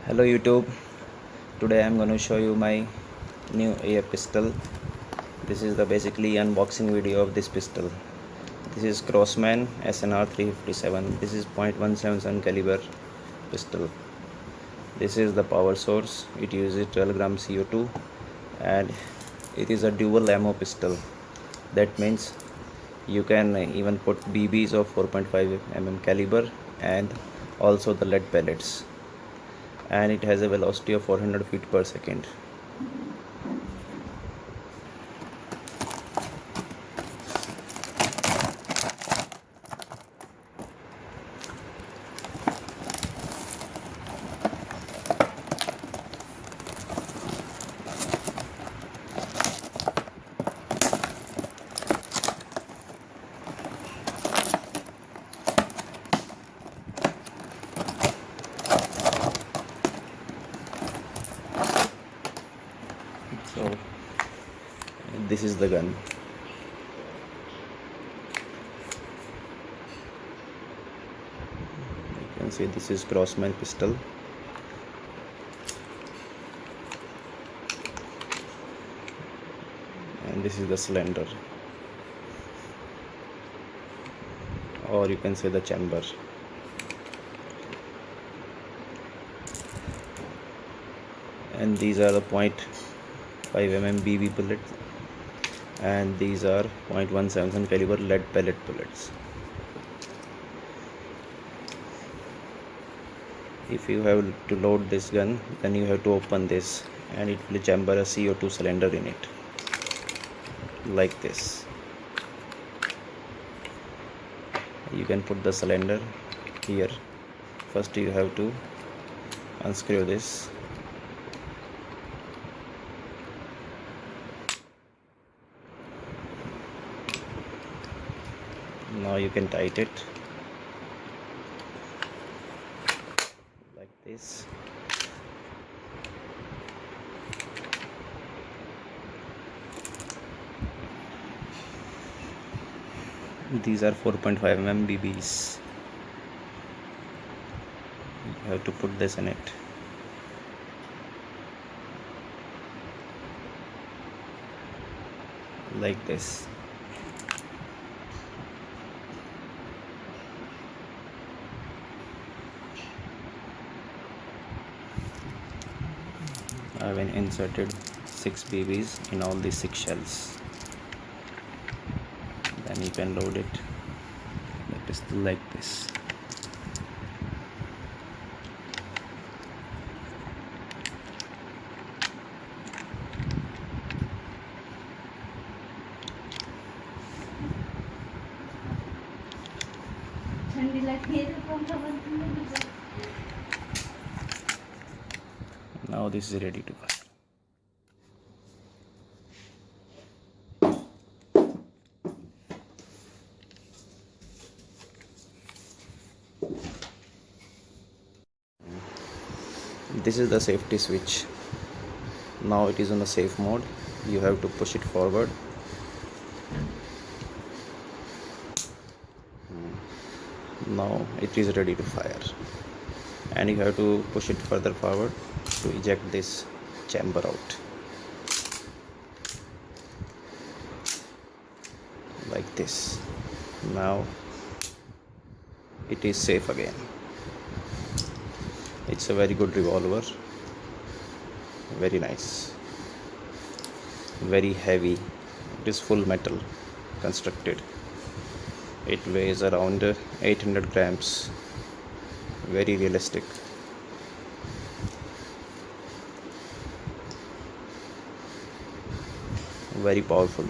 Hello YouTube, today I am going to show you my new AR pistol. This is the basically unboxing video of this pistol. This is CROSSMAN SNR357. This is .177 caliber pistol. This is the power source. It uses 12 gram CO2 and it is a dual ammo pistol. That means you can even put BBs of 4.5 mm caliber and also the lead pellets, and it has a velocity of 400 feet per second. So this is the gun. You can see this is CROSSMAN pistol. And this is the cylinder, or you can say the chamber. And these are the .5 mm BB bullets, and these are .177 caliber lead pellet bullets. If you have to load this gun, then you have to open this, and it will chamber a CO2 cylinder in it, like this. You can put the cylinder here. First you have to unscrew this. Now you can tighten it like this. These are 4.5 mm BBs. You have to put this in it. Like this. I have inserted 6 BBs in all these 6 shells. Then you can load it the pistol like this. Now this is ready to fire. This is the safety switch. Now it is on the safe mode. You have to push it forward. Now it is ready to fire, and you have to push it further forward to eject this chamber out, like this. Now it is safe again. It's a very good revolver, very nice, very heavy. It is full metal constructed. It weighs around 800 grams. Very realistic. Very powerful.